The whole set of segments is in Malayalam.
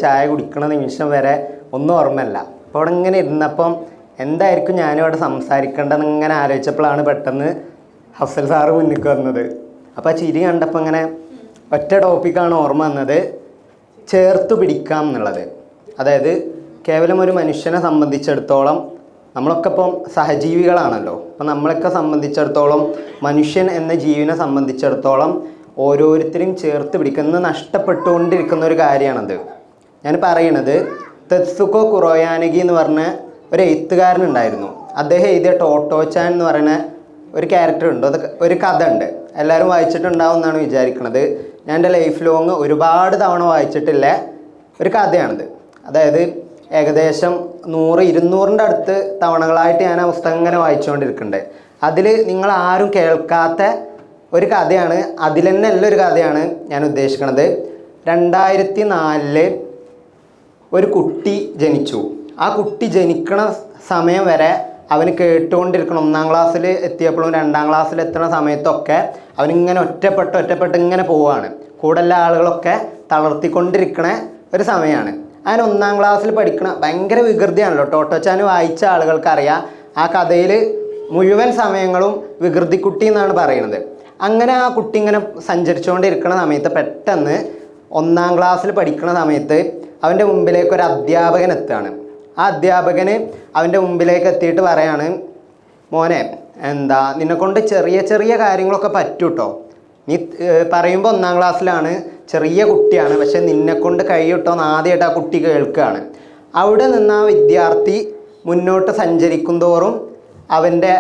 ചായ കുടിക്കണ നിമിഷം വരെ ഒന്നും ഓർമ്മയില്ല. അപ്പോൾ അവിടെ ഇങ്ങനെ ഇരുന്നപ്പം എന്തായിരിക്കും ഞാനിവിടെ സംസാരിക്കേണ്ടതെന്ന് ഇങ്ങനെ ആലോചിച്ചപ്പോഴാണ് പെട്ടെന്ന് അഫ്സൽ സാറ് മുന്നിലേക്ക് വന്നത്. അപ്പോൾ ആ ചിരി കണ്ടപ്പോൾ ഇങ്ങനെ ഒറ്റ ടോപ്പിക്കാണ് ഓർമ്മ വന്നത്, ചേർത്ത് പിടിക്കാം എന്നുള്ളത്. അതായത് കേവലം ഒരു മനുഷ്യനെ സംബന്ധിച്ചിടത്തോളം നമ്മളൊക്കെ ഇപ്പം സഹജീവികളാണല്ലോ. അപ്പം നമ്മളൊക്കെ സംബന്ധിച്ചിടത്തോളം മനുഷ്യൻ എന്ന ജീവനെ സംബന്ധിച്ചിടത്തോളം ഓരോരുത്തരും ചേർത്ത് പിടിക്കുന്നത് നഷ്ടപ്പെട്ടുകൊണ്ടിരിക്കുന്ന ഒരു കാര്യമാണത്. ഞാൻ പറയണത് തെത്സുക്കോ കുറോയാനഗി എന്ന് പറഞ്ഞ ഒരു എഴുത്തുകാരനുണ്ടായിരുന്നു. അദ്ദേഹം എഴുതിയ ടോട്ടോച്ചാൻ എന്ന് പറയുന്ന ഒരു ക്യാരക്ടർ ഉണ്ട്, അത് ഒരു കഥ ഉണ്ട്. എല്ലാവരും വായിച്ചിട്ടുണ്ടാവും എന്നാണ് വിചാരിക്കുന്നത്. ഞാൻ എൻ്റെ ലൈഫ് ലോങ് ഒരുപാട് തവണ വായിച്ചിട്ടില്ല ഒരു കഥയാണിത്. അതായത് ഏകദേശം 100-200 അടുത്ത് തവണകളായിട്ട് ഞാൻ ആ പുസ്തകം ഇങ്ങനെ വായിച്ചുകൊണ്ടിരിക്കുന്നുണ്ട്. അതിൽ നിങ്ങൾ ആരും കേൾക്കാത്ത ഒരു കഥയാണ്, അതിൽ തന്നെ ഉള്ളൊരു കഥയാണ് ഞാൻ ഉദ്ദേശിക്കുന്നത്. 2004 ഒരു കുട്ടി ജനിച്ചു. ആ കുട്ടി ജനിക്കണ സമയം വരെ അവന് കേട്ടുകൊണ്ടിരിക്കണം. 1ാം ക്ലാസ്സിൽ എത്തിയപ്പോഴും 2ാം ക്ലാസ്സിൽ എത്തുന്ന സമയത്തൊക്കെ അവനിങ്ങനെ ഒറ്റപ്പെട്ട് ഇങ്ങനെ പോവുകയാണ്. കൂടുതലുള്ള ആളുകളൊക്കെ തളർത്തിക്കൊണ്ടിരിക്കണ ഒരു സമയമാണ്. അങ്ങനെ 1ാം ക്ലാസ്സിൽ പഠിക്കണ ഭയങ്കര വികൃതിയാണല്ലോ. ടോട്ടോച്ചാൻ വായിച്ച ആളുകൾക്കറിയാം ആ കഥയിൽ മുഴുവൻ സമയങ്ങളും വികൃതിക്കുട്ടി എന്നാണ് പറയുന്നത്. അങ്ങനെ ആ കുട്ടി ഇങ്ങനെ സഞ്ചരിച്ചുകൊണ്ടിരിക്കുന്ന സമയത്ത് പെട്ടെന്ന് 1ാം ക്ലാസ്സിൽ പഠിക്കുന്ന സമയത്ത് അവൻ്റെ മുമ്പിലേക്ക് ഒരു അധ്യാപകൻ എത്തുകയാണ്. ആ അധ്യാപകന് അവൻ്റെ മുമ്പിലേക്ക് എത്തിയിട്ട് പറയാണ്, മോനെ നിന്നെക്കൊണ്ട് ചെറിയ ചെറിയ കാര്യങ്ങളൊക്കെ പറ്റും കേട്ടോ. നീ പറയുമ്പോൾ 1ാം ക്ലാസ്സിലാണ്, ചെറിയ കുട്ടിയാണ്, പക്ഷെ നിന്നെക്കൊണ്ട് കഴിയിട്ടോ എന്ന് ആദ്യമായിട്ട് ആ കുട്ടി കേൾക്കുകയാണ്. അവിടെ നിന്ന് ആ വിദ്യാർത്ഥി മുന്നോട്ട് സഞ്ചരിക്കും തോറും അവൻ്റെ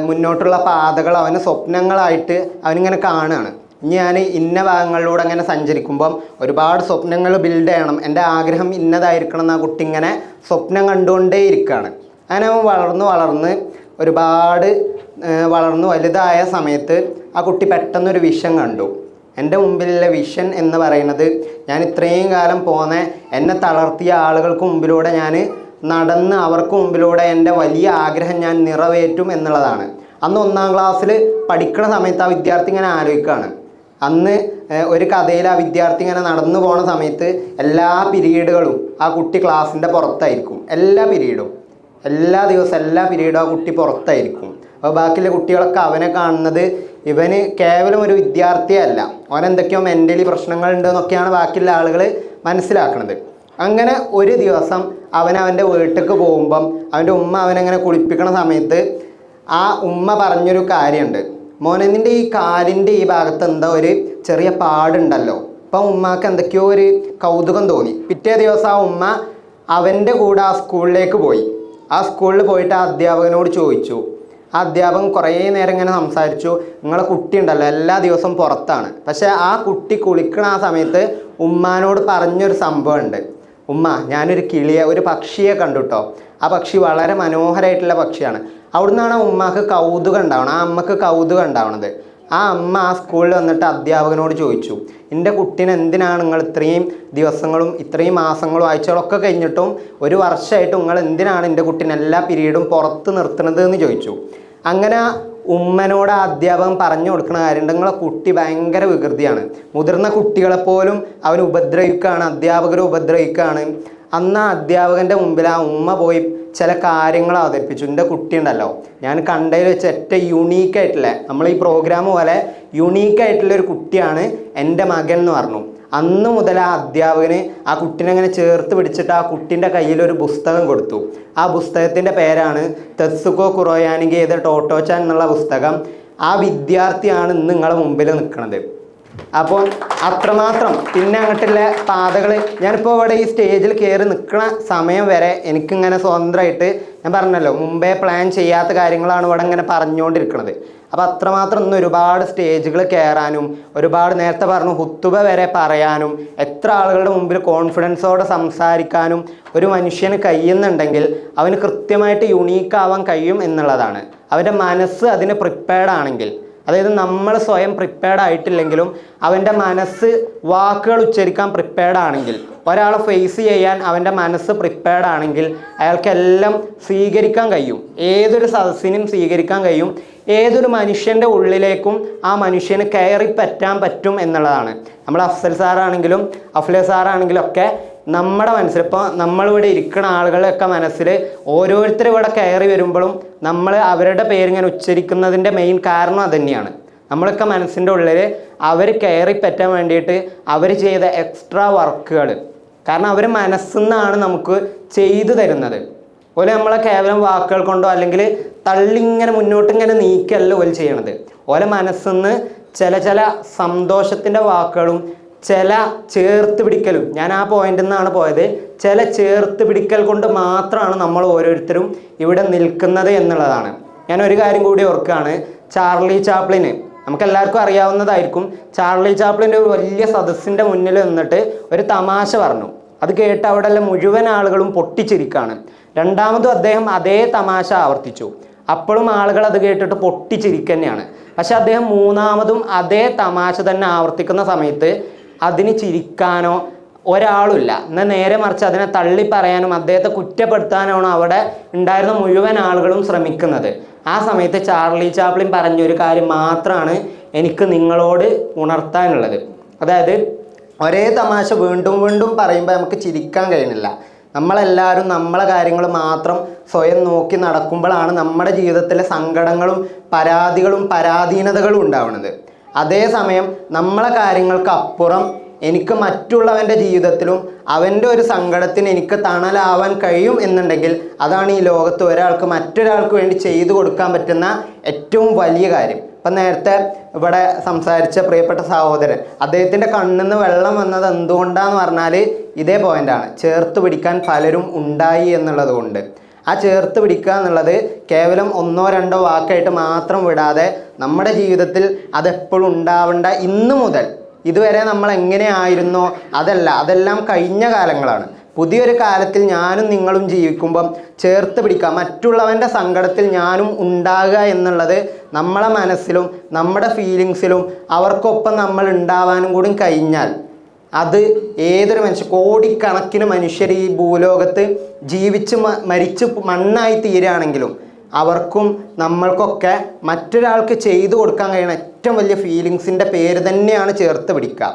മുന്നോട്ടുള്ള പാതകൾ അവന് സ്വപ്നങ്ങളായിട്ട് അവനിങ്ങനെ കാണുകയാണ്. ഞാൻ ഇന്ന ഭാഗങ്ങളിലൂടെ അങ്ങനെ സഞ്ചരിക്കുമ്പം ഒരുപാട് സ്വപ്നങ്ങൾ ബിൽഡ് ചെയ്യണം, എൻ്റെ ആഗ്രഹം ഇന്നതായിരിക്കണം എന്ന് ആ കുട്ടി ഇങ്ങനെ സ്വപ്നം കണ്ടുകൊണ്ടേ ഇരിക്കുകയാണ്. അങ്ങനെ അവൻ വളർന്ന് ഒരുപാട് വളർന്നു വലുതായ സമയത്ത് ആ കുട്ടി പെട്ടെന്നൊരു വിഷൻ കണ്ടു. എൻ്റെ മുമ്പിലുള്ള വിഷൻ എന്ന് പറയുന്നത് ഞാൻ ഇത്രയും കാലം പോന്ന എന്നെ തളർത്തിയ ആളുകൾക്ക് മുമ്പിലൂടെ ഞാൻ നടന്ന് അവർക്ക് മുമ്പിലൂടെ എൻ്റെ വലിയ ആഗ്രഹം ഞാൻ നിറവേറ്റും എന്നുള്ളതാണ്. അന്ന് 1ാം ക്ലാസ്സിൽ പഠിക്കുന്ന സമയത്ത് ആ വിദ്യാർത്ഥി ഇങ്ങനെ ആലോചിക്കുകയാണ്. അന്ന് ഒരു കഥയിൽ ആ വിദ്യാർത്ഥി ഇങ്ങനെ നടന്നു പോണ സമയത്ത് എല്ലാ പീരീഡുകളും ആ കുട്ടി ക്ലാസ്സിൻ്റെ പുറത്തായിരിക്കും. എല്ലാ പീരീഡും ആ കുട്ടി പുറത്തായിരിക്കും. അപ്പോൾ ബാക്കിയുള്ള കുട്ടികളൊക്കെ അവനെ കാണുന്നത് ഇവന് കേവലം ഒരു വിദ്യാർത്ഥിയല്ല, അവനെന്തൊക്കെയോ മെൻ്റലി പ്രശ്നങ്ങളുണ്ട് എന്നൊക്കെയാണ് ബാക്കിയുള്ള ആളുകൾ മനസ്സിലാക്കുന്നത്. അങ്ങനെ ഒരു ദിവസം അവൻ്റെ വീട്ടിലേക്ക് പോകുമ്പം അവൻ്റെ ഉമ്മ അവനങ്ങനെ കുളിപ്പിക്കണ സമയത്ത് ആ ഉമ്മ പറഞ്ഞൊരു കാര്യമുണ്ട്, മോനെ നിൻ്റെ ഈ കാലിൻ്റെ ഈ ഭാഗത്ത് എന്താ ഒരു ചെറിയ പാടുണ്ടല്ലോ. അപ്പം ഉമ്മാക്ക് എന്തൊക്കെയോ ഒരു കൗതുകം തോന്നി. പിറ്റേ ദിവസം ആ ഉമ്മ അവൻ്റെ കൂടെ ആ സ്കൂളിലേക്ക് പോയി. ആ സ്കൂളിൽ പോയിട്ട് ആ അധ്യാപകനോട് ചോദിച്ചു. ആ അധ്യാപകൻ കുറേ നേരം ഇങ്ങനെ സംസാരിച്ചു. നിങ്ങളെ കുട്ടി ഉണ്ടല്ലോ എല്ലാ ദിവസവും പുറത്താണ്, പക്ഷേ ആ കുട്ടി കുളിക്കണ ആ സമയത്ത് ഉമ്മാനോട് പറഞ്ഞൊരു സംഭവമുണ്ട്, ഉമ്മ ഞാനൊരു ഒരു പക്ഷിയെ കണ്ടുട്ടോ, ആ പക്ഷി വളരെ മനോഹരമായിട്ടുള്ള പക്ഷിയാണ്. അവിടുന്നാണ് ആ ഉമ്മക്ക് കൗതുകം ഉണ്ടാവണം, ആ അമ്മക്ക് കൗതുകം ഉണ്ടാവണത്. ആ അമ്മ ആ സ്കൂളിൽ വന്നിട്ട് അധ്യാപകനോട് ചോദിച്ചു, എൻ്റെ കുട്ടീനെ എന്തിനാണ് നിങ്ങൾ ഇത്രയും ദിവസങ്ങളും ഇത്രയും മാസങ്ങളും ആഴ്ചകളൊക്കെ കഴിഞ്ഞിട്ടും 1 വർഷമായിട്ടും നിങ്ങൾ എന്തിനാണ് എൻ്റെ കുട്ടീനെ എല്ലാ പീരീഡും പുറത്ത് നിർത്തുന്നത് എന്ന് ചോദിച്ചു. അങ്ങനെ ഉമ്മനോട് ആ അധ്യാപകൻ പറഞ്ഞു കൊടുക്കുന്ന കാര്യമുണ്ട്, നിങ്ങളെ കുട്ടി ഭയങ്കര വികൃതിയാണ്, മുതിർന്ന കുട്ടികളെപ്പോലും അവൻ ഉപദ്രവിക്കുകയാണ്, അധ്യാപകരെ ഉപദ്രവിക്കുകയാണ്. അന്ന് ആ അധ്യാപകൻ്റെ മുമ്പിൽ ആ ഉമ്മ പോയി ചില കാര്യങ്ങൾ അവതരിപ്പിച്ചു. എൻ്റെ കുട്ടി ഉണ്ടല്ലോ ഞാൻ കണ്ടതിൽ വെച്ച് ഏറ്റവും യുണീക്കായിട്ടുള്ള, നമ്മൾ ഈ പ്രോഗ്രാം പോലെ യുണീക്കായിട്ടുള്ളൊരു കുട്ടിയാണ് എൻ്റെ മകൻ എന്ന് പറഞ്ഞു. അന്ന് മുതൽ ആ അധ്യാപകന് ആ കുട്ടീനെ അങ്ങനെ ചേർത്ത് പിടിച്ചിട്ട് ആ കുട്ടീൻ്റെ കയ്യിലൊരു പുസ്തകം കൊടുത്തു. ആ പുസ്തകത്തിൻ്റെ പേരാണ് തെത്സുക്കോ കുറോയാനഗി എഴുതിയ ടോട്ടോച്ചാൻ എന്നുള്ള പുസ്തകം. ആ വിദ്യാർത്ഥിയാണ് ഇന്ന് നിങ്ങളുടെ മുമ്പിൽ നിൽക്കുന്നത്. അപ്പോൾ അത്രമാത്രം പിന്നെ അങ്ങോട്ടുള്ള പാതകൾ ഞാനിപ്പോൾ ഇവിടെ ഈ സ്റ്റേജിൽ കയറി നിൽക്കുന്ന സമയം വരെ എനിക്കിങ്ങനെ സ്വതന്ത്രമായിട്ട്, ഞാൻ പറഞ്ഞല്ലോ മുമ്പേ പ്ലാൻ ചെയ്യാത്ത കാര്യങ്ങളാണ് ഇവിടെ ഇങ്ങനെ പറഞ്ഞുകൊണ്ടിരിക്കുന്നത്. അപ്പോൾ അത്രമാത്രം ഇന്ന് ഒരുപാട് സ്റ്റേജുകൾ കയറാനും, ഒരുപാട് നേരത്തെ പറഞ്ഞു ഹുത്തുബ വരെ പറയാനും, എത്ര ആളുകളുടെ മുമ്പിൽ കോൺഫിഡൻസോടെ സംസാരിക്കാനും ഒരു മനുഷ്യന് കഴിയുന്നുണ്ടെങ്കിൽ അവന് കൃത്യമായിട്ട് യുണീക്കാവാൻ കഴിയും എന്നുള്ളതാണ്. അവൻ്റെ മനസ്സ് അതിന് പ്രിപ്പയർഡ് ആണെങ്കിൽ, അതായത് നമ്മൾ സ്വയം പ്രിപ്പയർഡ് ആയിട്ടില്ലെങ്കിലും അവൻ്റെ മനസ്സ് വാക്കുകൾ ഉച്ചരിക്കാൻ പ്രിപ്പയർഡ് ആണെങ്കിൽ, ഒരാളെ ഫേസ് ചെയ്യാൻ അവൻ്റെ മനസ്സ് പ്രിപ്പയർഡ് ആണെങ്കിൽ അയാൾക്കെല്ലാം സ്വീകരിക്കാൻ കഴിയും, ഏതൊരു സദസ്സിനും സ്വീകരിക്കാൻ കഴിയും, ഏതൊരു മനുഷ്യൻ്റെ ഉള്ളിലേക്കും ആ മനുഷ്യന് കയറി പറ്റാൻ പറ്റും എന്നുള്ളതാണ്. നമ്മൾ അഫ്സൽ സാറാണെങ്കിലും അഫ്ലെ സാറാണെങ്കിലും ഒക്കെ നമ്മുടെ മനസ്സിൽ ഇപ്പോൾ നമ്മളിവിടെ ഇരിക്കുന്ന ആളുകളൊക്കെ മനസ്സിൽ ഓരോരുത്തരും ഇവിടെ കയറി വരുമ്പോഴും നമ്മൾ അവരുടെ പേരിങ്ങനെ ഉച്ചരിക്കുന്നതിൻ്റെ മെയിൻ കാരണം അതുതന്നെയാണ്. നമ്മളൊക്കെ മനസ്സിൻ്റെ ഉള്ളിൽ അവർ കയറി പറ്റാൻ വേണ്ടിയിട്ട് അവർ ചെയ്ത എക്സ്ട്രാ വർക്കുകൾ, കാരണം അവർ മനസ്സിൽ നിന്നാണ് നമുക്ക് ചെയ്തു തരുന്നത്. ഓല് നമ്മളെ കേവലം വാക്കുകൾ കൊണ്ടോ അല്ലെങ്കിൽ തള്ളിങ്ങനെ മുന്നോട്ടിങ്ങനെ നീക്കല്ല ഓല് ചെയ്യണത്. ഓലെ മനസ്സിൽ നിന്ന് ചില സന്തോഷത്തിൻ്റെ വാക്കുകളും ചില ചേർത്ത് പിടിക്കലും, ഞാൻ ആ പോയിന്റിൽ നിന്നാണ് പോയത്, ചില ചേർത്ത് പിടിക്കൽ കൊണ്ട് മാത്രമാണ് നമ്മൾ ഓരോരുത്തരും ഇവിടെ നിൽക്കുന്നത് എന്നുള്ളതാണ്. ഞാൻ ഒരു കാര്യം കൂടി ഓർക്കുകയാണ്. ചാർലി ചാപ്ലിന് നമുക്കെല്ലാവർക്കും അറിയാവുന്നതായിരിക്കും. ചാർലി ചാപ്ലിൻ്റെ ഒരു വലിയ സദസ്സിൻ്റെ മുന്നിൽ നിന്നിട്ട് ഒരു തമാശ പറഞ്ഞു. അത് കേട്ട് അവിടെയുള്ള മുഴുവൻ ആളുകളും പൊട്ടിച്ചിരിക്കുകയാണ്. രണ്ടാമതും അദ്ദേഹം അതേ തമാശ ആവർത്തിച്ചു. അപ്പോഴും ആളുകൾ അത് കേട്ടിട്ട് പൊട്ടിച്ചിരിക്കുക തന്നെയാണ്. പക്ഷെ അദ്ദേഹം മൂന്നാമതും അതേ തമാശ തന്നെ ആവർത്തിക്കുന്ന സമയത്ത് അതിന് ചിരിക്കാനോ ഒരാളുമില്ല. എന്നാൽ നേരെ മറിച്ച് അതിനെ തള്ളി പറയാനും അദ്ദേഹത്തെ കുറ്റപ്പെടുത്താനാണ് അവിടെ ഉണ്ടായിരുന്ന മുഴുവൻ ആളുകളും ശ്രമിക്കുന്നത്. ആ സമയത്ത് ചാർലി ചാപ്ലിൻ പറഞ്ഞൊരു കാര്യം മാത്രമാണ് എനിക്ക് നിങ്ങളോട് ഉണർത്താനുള്ളത്. അതായത് ഒരേ തമാശ വീണ്ടും വീണ്ടും പറയുമ്പോൾ നമുക്ക് ചിരിക്കാൻ കഴിയുന്നില്ല. നമ്മളെല്ലാവരും നമ്മളെ കാര്യങ്ങൾ മാത്രം സ്വയം നോക്കി നടക്കുമ്പോഴാണ് നമ്മുടെ ജീവിതത്തിലെ സങ്കടങ്ങളും പരാതികളും പരാധീനതകളും ഉണ്ടാവുന്നത്. അതേസമയം നമ്മളെ കാര്യങ്ങൾക്ക് അപ്പുറം എനിക്ക് മറ്റുള്ളവൻ്റെ ജീവിതത്തിലും അവൻ്റെ ഒരു സങ്കടത്തിന് എനിക്ക് തണലാവാൻ കഴിയും എന്നുണ്ടെങ്കിൽ അതാണ് ഈ ലോകത്ത് ഒരാൾക്ക് മറ്റൊരാൾക്ക് വേണ്ടി ചെയ്തു കൊടുക്കാൻ പറ്റുന്ന ഏറ്റവും വലിയ കാര്യം. ഇപ്പം നേരത്തെ ഇവിടെ സംസാരിച്ച പ്രിയപ്പെട്ട സഹോദരൻ, അദ്ദേഹത്തിൻ്റെ കണ്ണിൽ നിന്ന് വെള്ളം വന്നത് എന്തുകൊണ്ടാന്ന് പറഞ്ഞാൽ ഇതേ പോയിൻ്റാണ്. ചേർത്ത് പിടിക്കാൻ പലരും ഉണ്ടായി എന്നുള്ളത് കൊണ്ട്. ആ ചേർത്ത് പിടിക്കുക എന്നുള്ളത് കേവലം ഒന്നോ രണ്ടോ വാക്കായിട്ട് മാത്രം വിടാതെ നമ്മുടെ ജീവിതത്തിൽ അതെപ്പോഴും ഉണ്ടാവേണ്ട, ഇന്നു മുതൽ ഇതുവരെ നമ്മൾ എങ്ങനെയായിരുന്നോ അതെല്ലാം കഴിഞ്ഞ കാലങ്ങളാണ്. പുതിയൊരു കാലത്തിൽ ഞാനും നിങ്ങളും ജീവിക്കുമ്പം ചേർത്ത് പിടിക്കുക, മറ്റുള്ളവൻ്റെ സങ്കടത്തിൽ ഞാനും ഉണ്ടാകുക എന്നുള്ളത് നമ്മളെ മനസ്സിലും നമ്മുടെ ഫീലിങ്സിലും അവർക്കൊപ്പം നമ്മൾ ഉണ്ടാവാനും കൂടി കഴിഞ്ഞാൽ അത് ഏതൊരു കോടിക്കണക്കിന് മനുഷ്യർ ഈ ഭൂലോകത്ത് ജീവിച്ച് മരിച്ച് മണ്ണായി തീരുകയാണെങ്കിലും അവർക്കും നമ്മൾക്കൊക്കെ മറ്റൊരാൾക്ക് ചെയ്തു കൊടുക്കാൻ കഴിയുന്ന ഏറ്റവും വലിയ ഫീലിങ്സിൻ്റെ പേര് തന്നെയാണ് ചേർത്ത് പിടിക്കുക.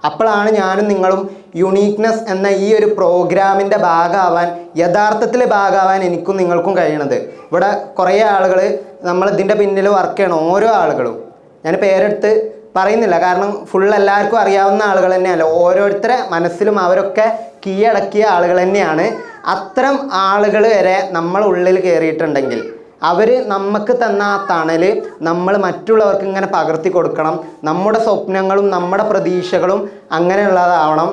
അപ്പോഴാണ് ഞാനും നിങ്ങളും യുണീക്നെസ് എന്ന ഈ ഒരു പ്രോഗ്രാമിൻ്റെ ഭാഗമാവാൻ, യഥാർത്ഥത്തിൽ ഭാഗമാവാൻ എനിക്കും നിങ്ങൾക്കും കഴിയണത്. ഇവിടെ കുറേ ആളുകൾ നമ്മളിതിൻ്റെ പിന്നിൽ വർക്ക് ചെയ്യണം. ഓരോ ആളുകളും ഞാൻ പേരെടുത്ത് പറയുന്നില്ല, കാരണം ഫുൾ എല്ലാവർക്കും അറിയാവുന്ന ആളുകൾ തന്നെയല്ല. ഓരോരുത്തരെ മനസ്സിലും അവരൊക്കെ കീഴടക്കിയ ആളുകൾ തന്നെയാണ്. അത്തരം ആളുകൾ വരെ നമ്മളുള്ളിൽ കയറിയിട്ടുണ്ടെങ്കിൽ അവർ നമുക്ക് തന്ന ആ തണൽ നമ്മൾ മറ്റുള്ളവർക്ക് ഇങ്ങനെ പകർത്തി കൊടുക്കണം. നമ്മുടെ സ്വപ്നങ്ങളും നമ്മുടെ പ്രതീക്ഷകളും അങ്ങനെയുള്ളതാവണം.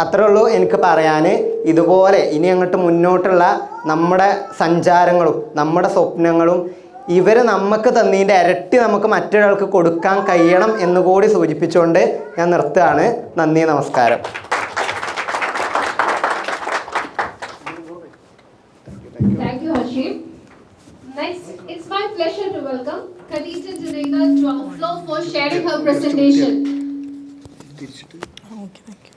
അത്രേ ഉള്ളൂ എനിക്ക് പറയാൻ. ഇതുപോലെ ഇനി അങ്ങോട്ട് മുന്നോട്ടുള്ള നമ്മുടെ സഞ്ചാരങ്ങളും നമ്മുടെ സ്വപ്നങ്ങളും ഇവർ നമുക്ക് തന്നതിൻ്റെ ഇരട്ടി നമുക്ക് മറ്റൊരാൾക്ക് കൊടുക്കാൻ കഴിയണം എന്നുകൂടി സൂചിപ്പിച്ചുകൊണ്ട് ഞാൻ നിർത്തുകയാണ്. നന്ദി, നമസ്കാരം. Thank you, Hashim. Next, it's my pleasure to welcome Khadija Junaida to our floor for sharing her presentation. Okay, thank you.